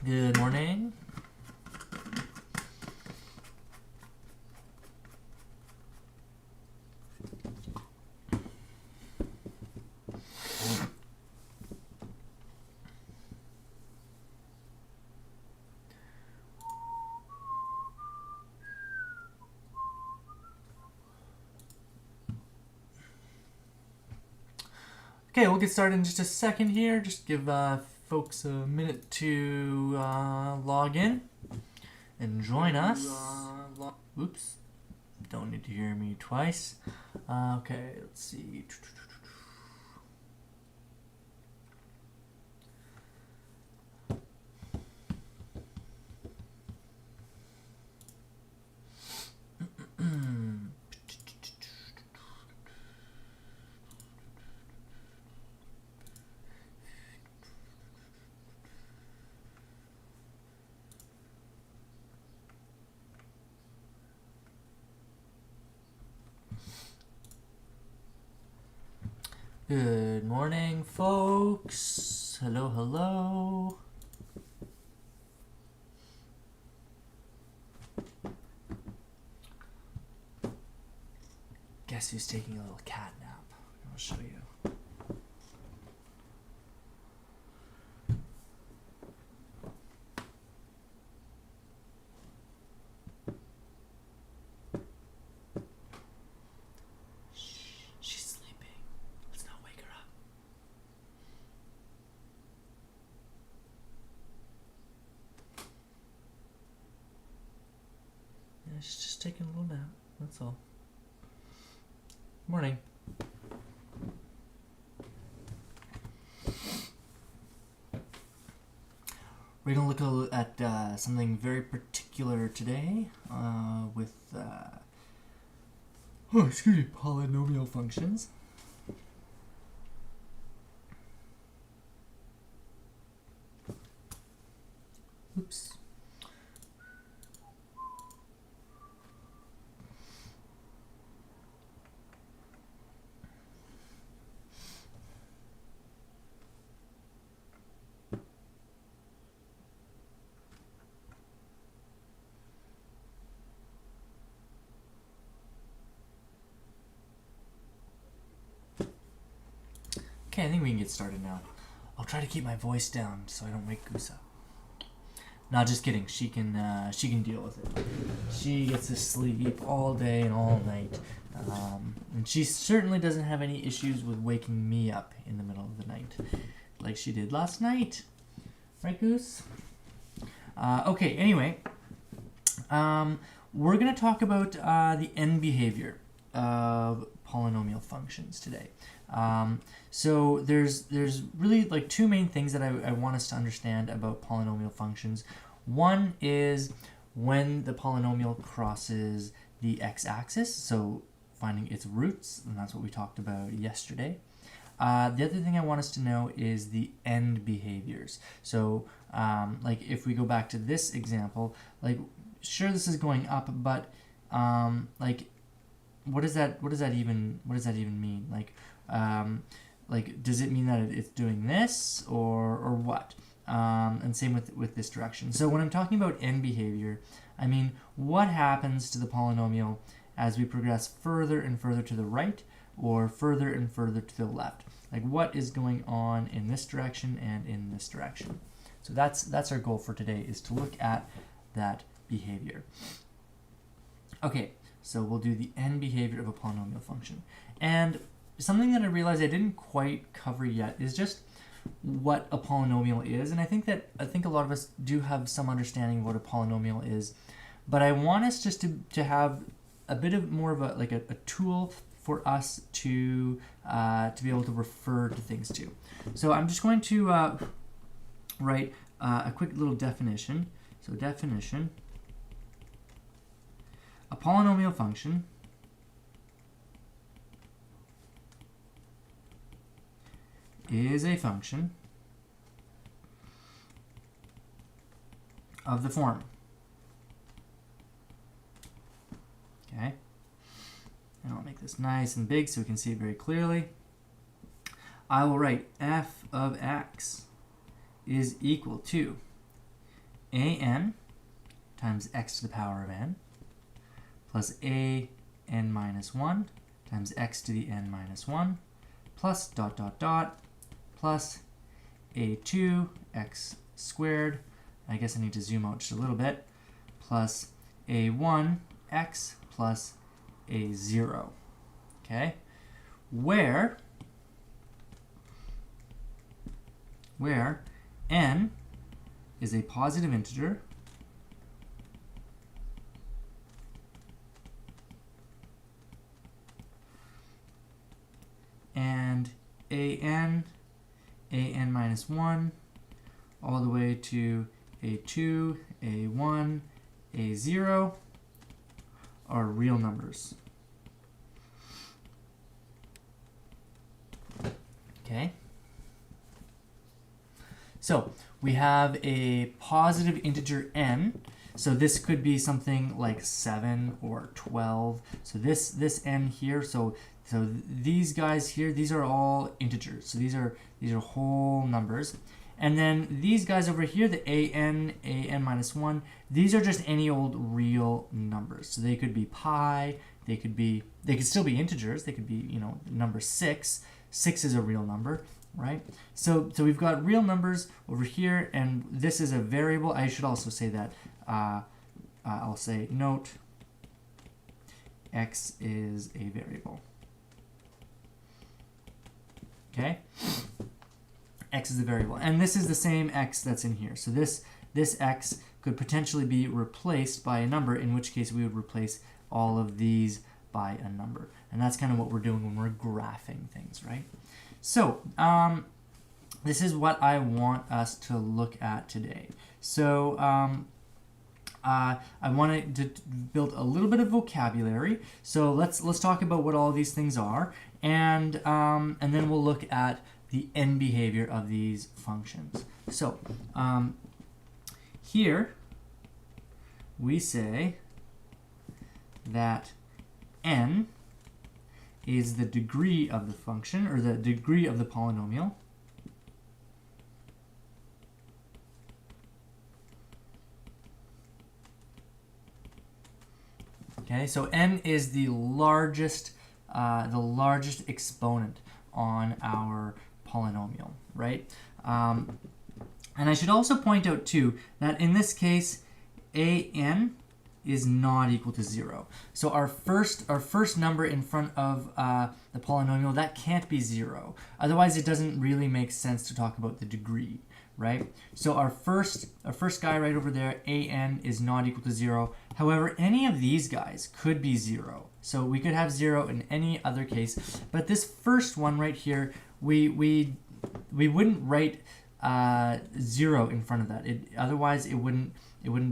Good morning. Okay, we'll get started in just a second here. Just give folks a minute to log in and join us. Oops, don't need to hear me twice. Okay, let's see. Good morning, folks. Hello, hello. Guess who's taking a little cat nap? I'll show you. She's just taking a little nap, that's all. Morning. We're going to look at something very particular today with polynomial functions. Oops. Okay, I think we can get started now. I'll try to keep my voice down so I don't wake Goose up. No, just kidding. She can deal with it. She gets to sleep all day and all night, and she certainly doesn't have any issues with waking me up in the middle of the night, like she did last night. Right, Goose? Okay. Anyway, we're gonna talk about the end behavior of polynomial functions today. So there's really like two main things that I want us to understand about polynomial functions. One is when the polynomial crosses the x-axis, so finding its roots, and that's what we talked about yesterday. The other thing I want us to know is the end behaviors. So like if we go back to this example, like sure this is going up, but like what does that even mean? Like does it mean that it's doing this or what? And same with this direction. So when I'm talking about end behavior, I mean what happens to the polynomial as we progress further and further to the right or further and further to the left. Like what is going on in this direction and in this direction. So that's our goal for today, is to look at that behavior. Okay, so we'll do the end behavior of a polynomial function. And something that I realized I didn't quite cover yet is just what a polynomial is. And I think a lot of us do have some understanding of what a polynomial is, but I want us just to have a bit of more of a tool for us to be able to refer to things to. So I'm just going to write a quick little definition. So definition: a polynomial function is a function of the form. Okay, and I'll make this nice and big so we can see it very clearly. I will write f of x is equal to an times x to the power of n plus an minus 1 times x to the n minus 1 plus dot dot dot plus a2 x squared, I guess I need to zoom out just a little bit, plus a1 x plus a0, okay? Where n is a positive integer and an minus 1 all the way to a2, a1, a0 are real numbers. Okay? So we have a positive integer n. So this could be something like 7 or 12. So this n here, so these guys here, these are all integers. So these are whole numbers. And then these guys over here, the an minus 1, these are just any old real numbers. So they could be pi, they could still be integers. They could be, you know, number 6. 6 is a real number, right? So we've got real numbers over here, and this is a variable. I should also say that I'll say note x is a variable. Okay? X is the variable, and this is the same x that's in here. So this x could potentially be replaced by a number, in which case we would replace all of these by a number. And that's kind of what we're doing when we're graphing things, right? So this is what I want us to look at today. So I wanted to build a little bit of vocabulary. So let's talk about what all these things are, and then we'll look at the end behavior of these functions. So here we say that n is the degree of the function, or the degree of the polynomial. Okay, so n is the largest exponent on our polynomial, right? And I should also point out too that in this case, an is not equal to 0. So our first number in front of the polynomial, that can't be 0. Otherwise, it doesn't really make sense to talk about the degree, right? So our first guy right over there, an is not equal to 0. However, any of these guys could be 0. So we could have 0 in any other case. But this first one right here, we wouldn't write 0 in front of that. Otherwise, it wouldn't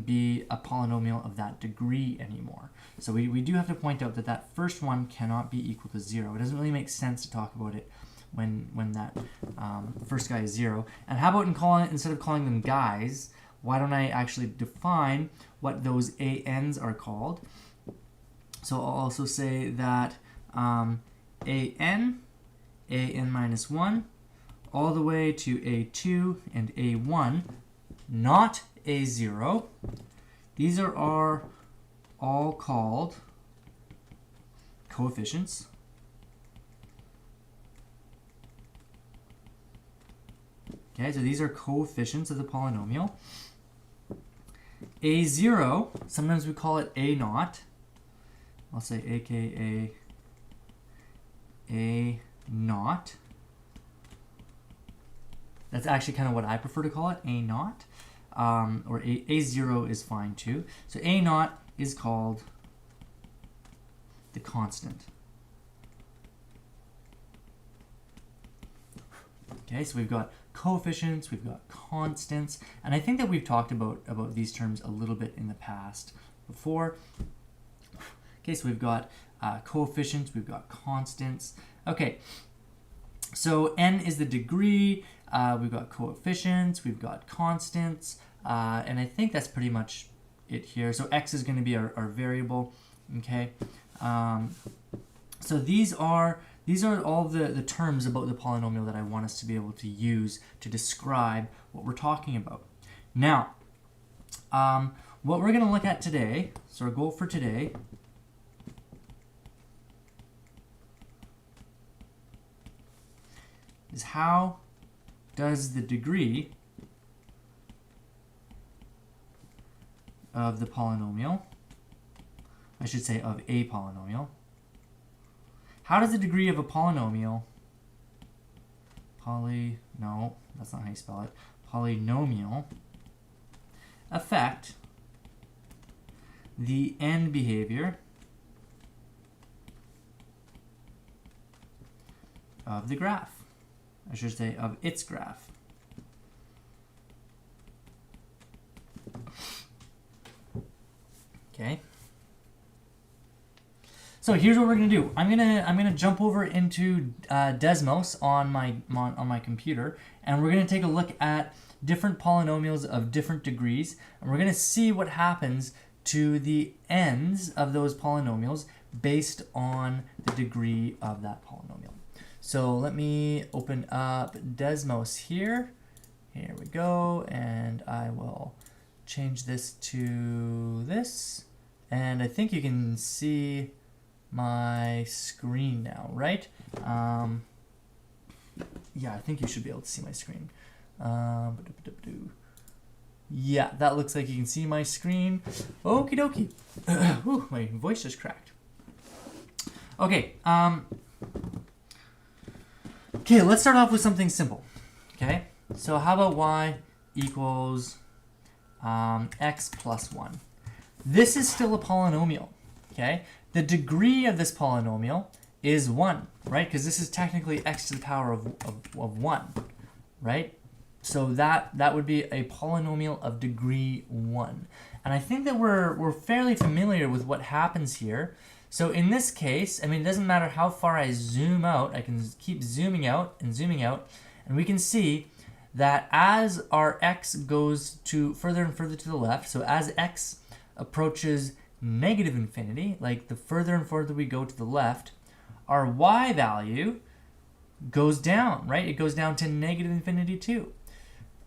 be a polynomial of that degree anymore. So we do have to point out that first one cannot be equal to 0. It doesn't really make sense to talk about it when that first guy is 0. And how about instead of calling them guys, why don't I actually define what those ANs are called? So I'll also say that an minus 1, all the way to a2 and a1, not a0. These are all called coefficients. Okay, so these are coefficients of the polynomial. A0, sometimes we call it a0. I'll say aka a0. That's actually kind of what I prefer to call it, a0. Or a0 is fine too. So a0 is called the constant. Okay, so we've got coefficients, we've got constants, and I think that we've talked about these terms a little bit in the past before. Okay, so we've got coefficients, we've got constants. Okay, so n is the degree, we've got coefficients, we've got constants, and I think that's pretty much it here. So x is going to be our variable, okay? So these are all the terms about the polynomial that I want us to be able to use to describe what we're talking about. Now, What we're going to look at today, so our goal for today, is how does the degree of the polynomial, I should say of a polynomial, how does the degree of a polynomial, no, that's not how you spell it, polynomial, affect the end behavior of the graph? I should say of its graph. Okay. So here's what we're gonna do. I'm gonna jump over into Desmos on my computer, and we're gonna take a look at different polynomials of different degrees, and we're gonna see what happens to the ends of those polynomials based on the degree of that polynomial. So let me open up Desmos here. Here we go, and I will change this to this. And I think you can see my screen now, right? Yeah, I think you should be able to see my screen. Yeah, that looks like you can see my screen. Okie dokie. Ooh, my voice just cracked. Okay, okay, let's start off with something simple. Okay, so how about y equals x plus 1? This is still a polynomial. Okay, the degree of this polynomial is 1, right? Because this is technically x to the power of 1, right? So that would be a polynomial of degree 1. And I think that we're fairly familiar with what happens here. So in this case, I mean, it doesn't matter how far I zoom out, I can keep zooming out, and we can see that as our x goes to further and further to the left, so as x approaches negative infinity, like the further and further we go to the left, our y value goes down, right? It goes down to negative infinity too.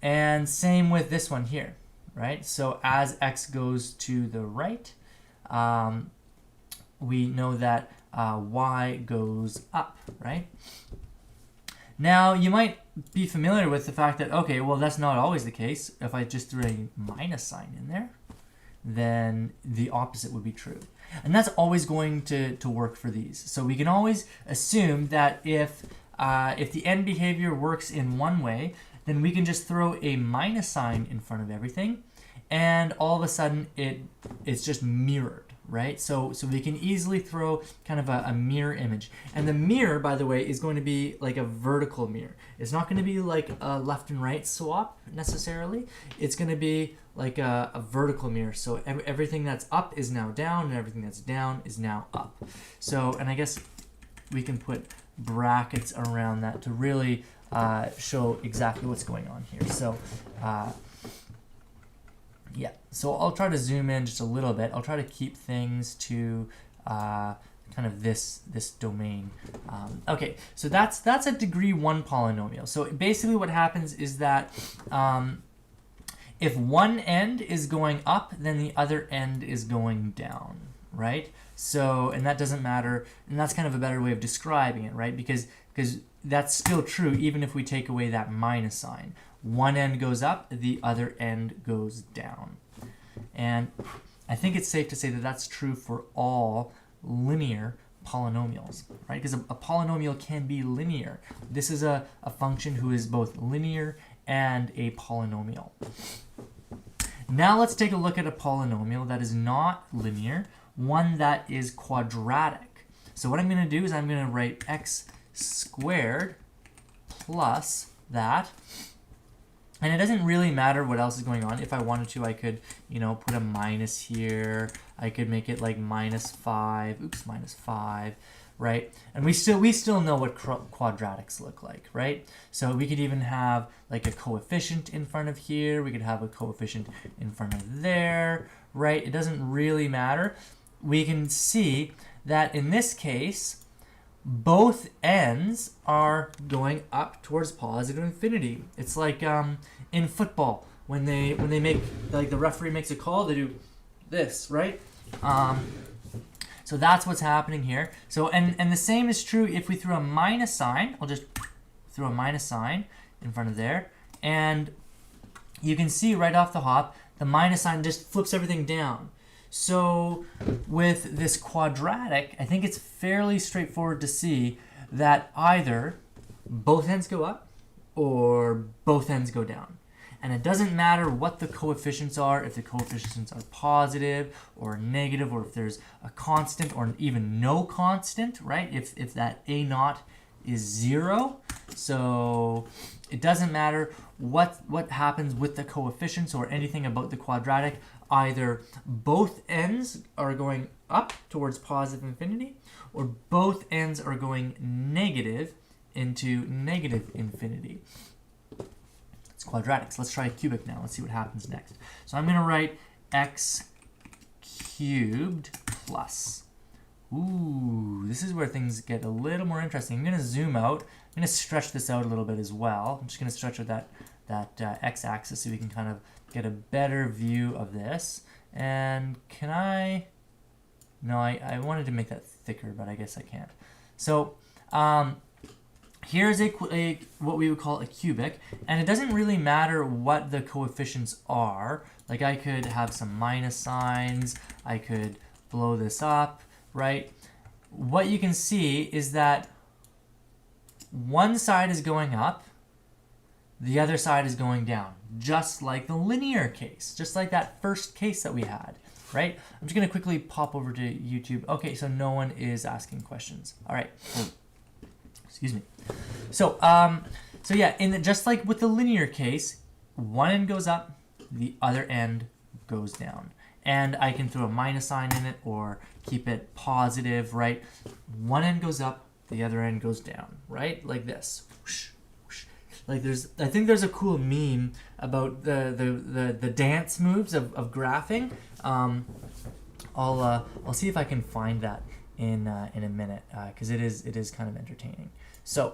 And same with this one here, right? So as x goes to the right, we know that y goes up, right? Now, you might be familiar with the fact that, okay, well, that's not always the case. If I just threw a minus sign in there, then the opposite would be true. And that's always going to work for these. So we can always assume that if the end behavior works in one way, then we can just throw a minus sign in front of everything, and all of a sudden it's just mirrored, right? So we can easily throw kind of a mirror image. And the mirror, by the way, is going to be like a vertical mirror. It's not going to be like a left and right swap necessarily. It's going to be like a vertical mirror. So everything that's up is now down, and everything that's down is now up. So, and I guess we can put brackets around that to really show exactly what's going on here. So yeah, so I'll try to zoom in just a little bit. I'll try to keep things to kind of this domain. Okay, so that's a degree 1 polynomial. So basically what happens is that if one end is going up, then the other end is going down, right? So, and that doesn't matter, and that's kind of a better way of describing it, right? Because that's still true even if we take away that minus sign. One end goes up, the other end goes down. And I think it's safe to say that that's true for all linear polynomials, right? Because a polynomial can be linear. This is a function who is both linear and a polynomial. Now let's take a look at a polynomial that is not linear, one that is quadratic. So what I'm going to do is I'm going to write x squared plus that. And it doesn't really matter what else is going on. If I wanted to, I could, put a minus here. I could make it like minus 5, right? And we still know what quadratics look like, right? So we could even have like a coefficient in front of here. We could have a coefficient in front of there, right? It doesn't really matter. We can see that in this case, both ends are going up towards positive infinity. It's like in football, when they make, like the referee makes a call, they do this, right? So that's what's happening here. So and the same is true if we throw a minus sign. I'll just throw a minus sign in front of there, and you can see right off the hop the minus sign just flips everything down. So with this quadratic, I think it's fairly straightforward to see that either both ends go up or both ends go down. And it doesn't matter what the coefficients are, if the coefficients are positive or negative, or if there's a constant or even no constant, right? If that a naught is 0. So it doesn't matter what happens with the coefficients or anything about the quadratic. Either both ends are going up towards positive infinity, or both ends are going negative into negative infinity. It's quadratics. Let's try a cubic now. Let's see what happens next. So I'm going to write x cubed plus. Ooh, this is where things get a little more interesting. I'm going to zoom out. I'm going to stretch this out a little bit as well. I'm just going to stretch out that x-axis so we can kind of get a better view of this. And can I... No, I wanted to make that thicker, but I guess I can't. So here's what we would call a cubic, and it doesn't really matter what the coefficients are. Like I could have some minus signs, I could blow this up, right? What you can see is that one side is going up, the other side is going down, just like the linear case, just like that first case that we had, right? I'm just going to quickly pop over to YouTube. Okay, so no one is asking questions. All right. Excuse me. So, so yeah, just like with the linear case, one end goes up, the other end goes down. And I can throw a minus sign in it or keep it positive, right? One end goes up, the other end goes down, right? Like this. Like I think there's a cool meme about the dance moves of graphing. I'll see if I can find that in a minute because it is kind of entertaining. So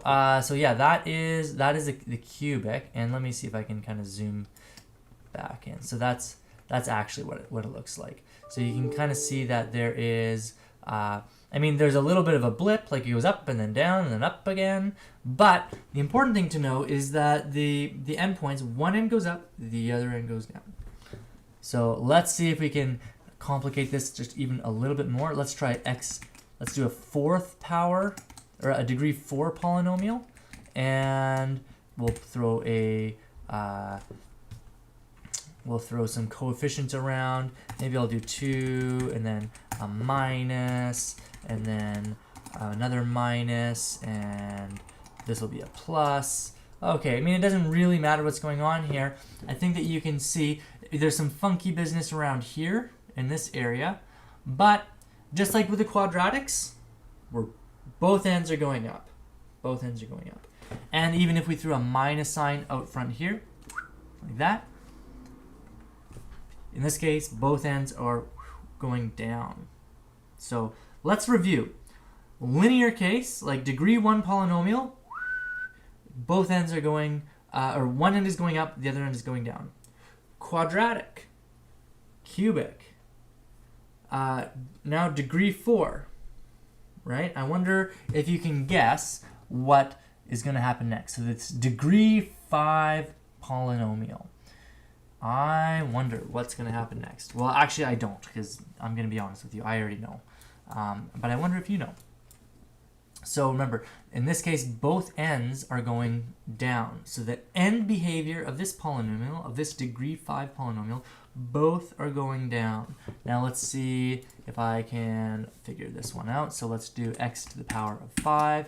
yeah, that is the cubic, and let me see if I can kind of zoom back in. So that's actually what it looks like. So you can kind of see that there is. I mean, there's a little bit of a blip, like it goes up and then down and then up again. But the important thing to know is that the endpoints, one end goes up, the other end goes down. So let's see if we can complicate this just even a little bit more. Let's try x. Let's do a fourth power, or a degree 4 polynomial, and we'll throw some coefficients around. Maybe I'll do 2, and then a minus, and then another minus, and this will be a plus. Okay, I mean, it doesn't really matter what's going on here. I think that you can see there's some funky business around here in this area, but just like with the quadratics, both ends are going up. Both ends are going up. And even if we threw a minus sign out front here, like that, in this case, both ends are going down. So let's review. Linear case, like degree 1 polynomial, both ends are going, or one end is going up, the other end is going down. Quadratic, cubic, now degree 4, right? I wonder if you can guess what is going to happen next. So it's degree 5 polynomial. I wonder what's going to happen next. Well, actually, I don't, because I'm going to be honest with you. I already know. But I wonder if you know. So remember, in this case, both ends are going down. So the end behavior of this polynomial, of this degree 5 polynomial, both are going down. Now let's see if I can figure this one out. So let's do x to the power of 5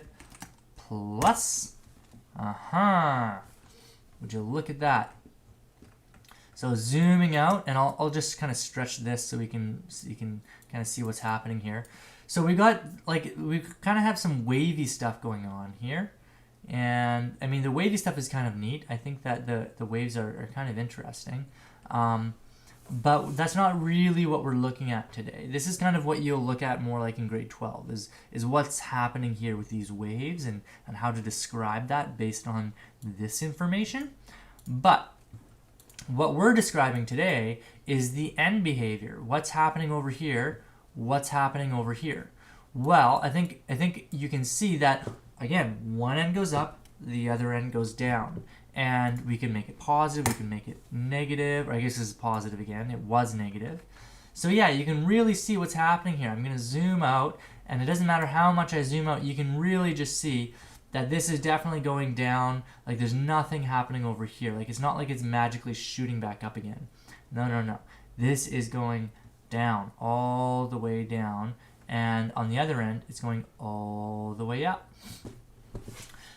plus, would you look at that? So zooming out, and I'll just kind of stretch this so you can kind of see what's happening here. So we got, like, we kind of have some wavy stuff going on here. And I mean, the wavy stuff is kind of neat. I think that the waves are kind of interesting. But that's not really what we're looking at today. This is kind of what you'll look at more like in grade 12, is what's happening here with these waves and how to describe that based on this information. But What we're describing today is the end behavior. What's happening over here? What's happening over here? Well, I think you can see that, again, one end goes up, the other end goes down. And we can make it positive, we can make it negative, or I guess this is positive again, it was negative. So yeah, you can really see what's happening here. I'm going to zoom out, and it doesn't matter how much I zoom out, you can really just see that this is definitely going down. Like there's nothing happening over here. Like it's not like it's magically shooting back up again. No. This is going down, all the way down, and on the other end, it's going all the way up.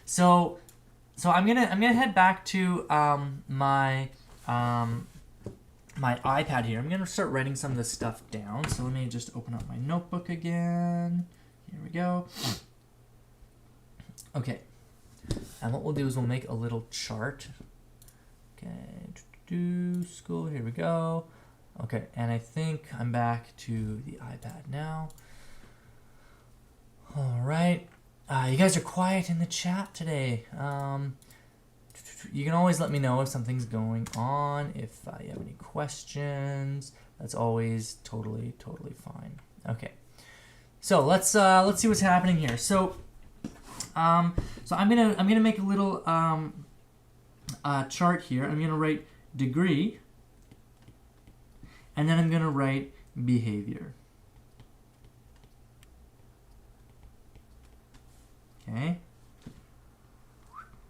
So I'm gonna head back to my iPad here. I'm gonna start writing some of this stuff down. So let me just open up my notebook again. Here we go. Okay. And what we'll do is we'll make a little chart. Okay. School. Here we go. Okay. And I think I'm back to the iPad now. All right. You guys are quiet in the chat today. You can always let me know if something's going on, if you have any questions. That's always totally fine. Okay, so let's see what's happening here. So I'm gonna make a little chart here. I'm gonna write degree, and then I'm gonna write behavior. Okay,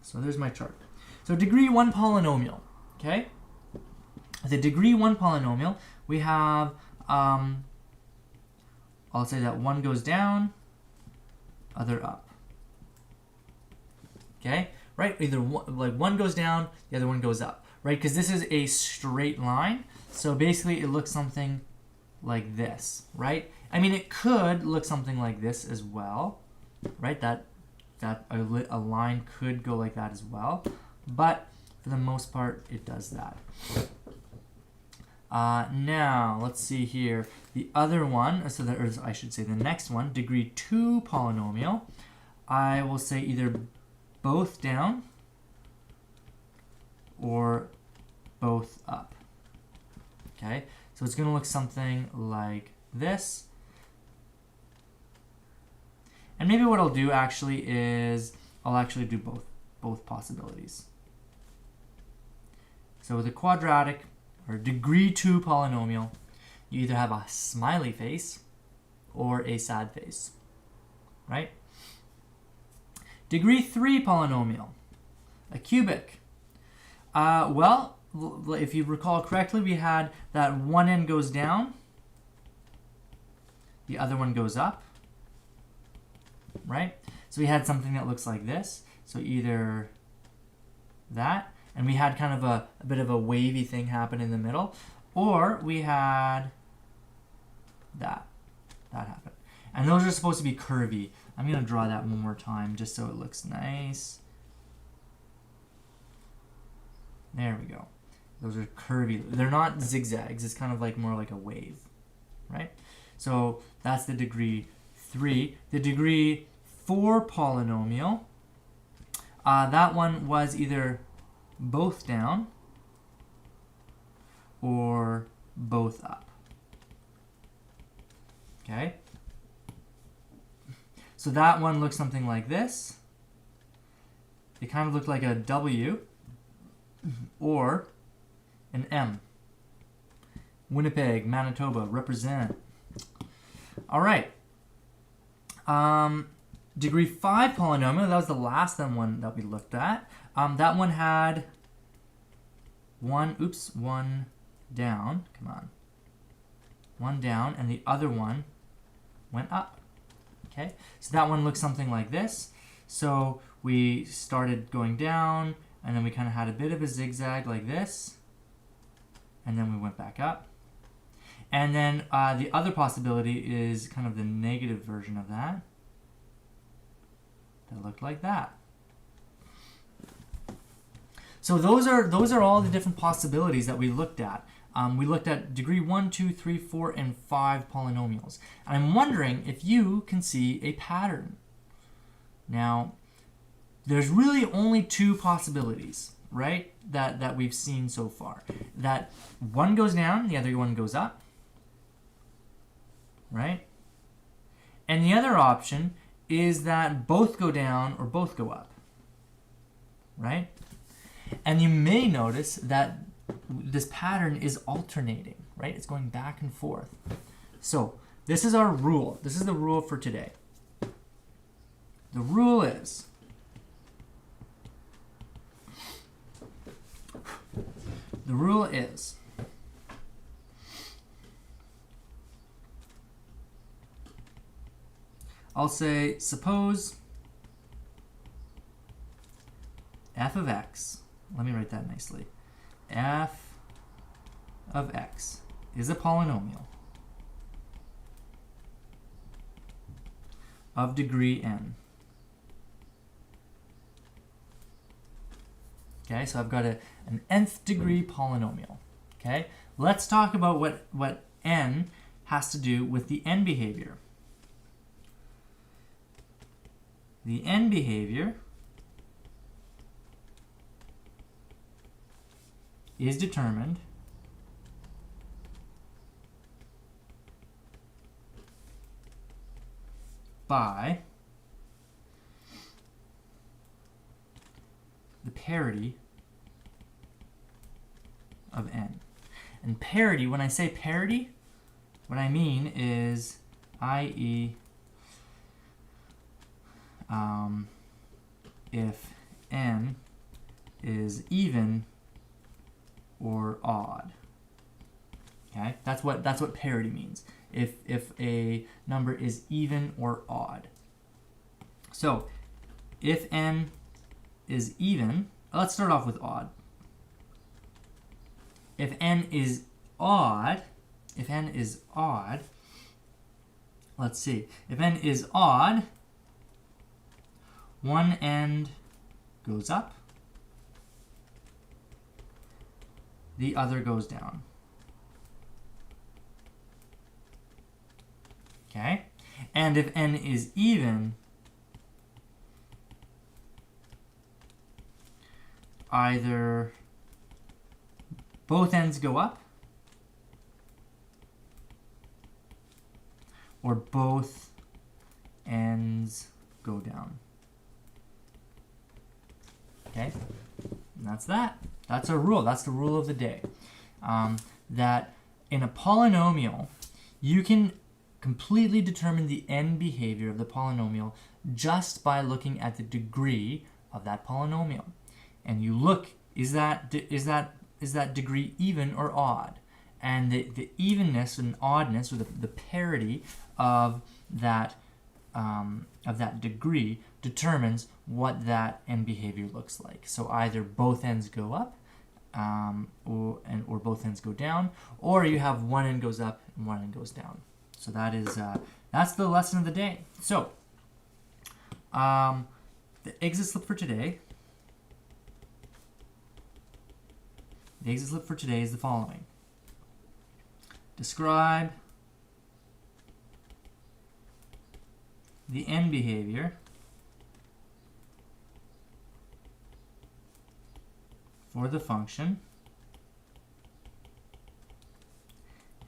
so there's my chart. So degree 1 polynomial, okay? The degree 1 polynomial, we have, I'll say that one goes down, other up. Okay, right? Either one goes down, the other one goes up, right? Because this is a straight line, so basically it looks something like this, right? I mean, it could look something like this as well, right? That a line could go like that as well, but for the most part, it does that. Now, let's see here. The other one, so there is, I should say the next one, degree 2 polynomial, I will say either both down or both up. Okay, so it's going to look something like this. And maybe what I'll do actually is I'll actually do both possibilities. So with a quadratic or degree 2 polynomial, you either have a smiley face or a sad face, right? Degree 3 polynomial, a cubic. Well, if you recall correctly, we had that one end goes down, the other one goes up. Right? So we had something that looks like this. So either that, and we had kind of a bit of a wavy thing happen in the middle, or we had that happen. And those are supposed to be curvy. I'm going to draw that one more time just so it looks nice. There we go. Those are curvy. They're not zigzags. It's kind of like more like a wave, right? So that's the degree 3. The degree 4 polynomial, that one was either both down or both up. Okay? So that one looks something like this. It kind of looked like a W or an M. Winnipeg, Manitoba, represent. All right. Degree 5 polynomial, that was the last one that we looked at. That one had one down, come on. One down, and the other one went up. Okay, so that one looks something like this. So we started going down, and then we kind of had a bit of a zigzag like this, and then we went back up. And then the other possibility is kind of the negative version of that. That looked like that. So those are all the different possibilities that we looked at. We looked at degree 1, 2, 3, 4, and 5 polynomials. And I'm wondering if you can see a pattern. Now, there's really only two possibilities. right, that we've seen so far. That one goes down, the other one goes up, right? And the other option is that both go down or both go up, right? And you may notice that this pattern is alternating, right? It's going back and forth. So this is our rule. This is the rule for today. The rule is I'll say suppose f of x, let me write that nicely, f of x is a polynomial of degree n. Okay, so I've got an nth degree polynomial. Okay, let's talk about what n has to do with the n behavior. The n behavior is determined by the parity of n. And parity, when I say parity, what I mean is, i.e., if n is even or odd. Okay, that's what parity means. If a number is even or odd. So if n is even, let's start off with odd. If n is odd, let's see. If n is odd, one end goes up, the other goes down. Okay? And if n is even, either both ends go up or both ends go down. Okay? And that's that. That's our rule. That's the rule of the day. That in a polynomial, you can completely determine the end behavior of the polynomial just by looking at the degree of that polynomial. And you look, is that degree even or odd? And the evenness and oddness, or the parity of that degree determines what that end behavior looks like. So either both ends go up, or both ends go down, or you have one end goes up and one end goes down. So that's the lesson of the day. So the exit slip for today. The exit slip for today is the following. Describe the end behavior for the function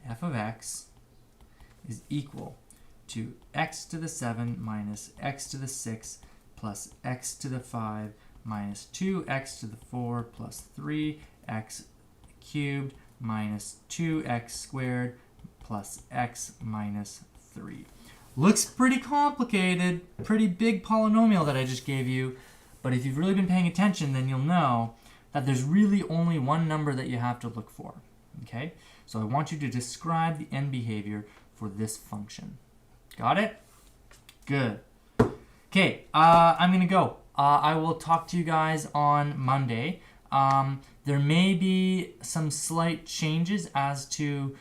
f of x is equal to x to the 7 minus x to the 6 plus x to the 5 minus 2x to the 4 plus 3x cubed minus 2x squared plus x minus 3. Looks pretty complicated, pretty big polynomial that I just gave you, but if you've really been paying attention, then you'll know that there's really only one number that you have to look for. Okay? So I want you to describe the end behavior for this function. Got it? Good. Okay, I'm going to go. I will talk to you guys on Monday. There may be some slight changes as to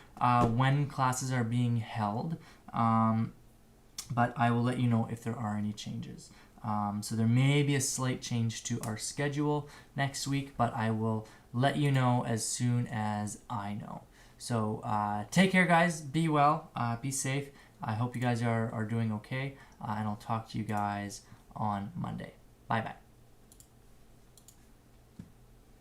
when classes are being held, but I will let you know if there are any changes. So there may be a slight change to our schedule next week, but I will let you know as soon as I know. So take care, guys. Be well. Be safe. I hope you guys are doing okay, and I'll talk to you guys on Monday. Bye-bye.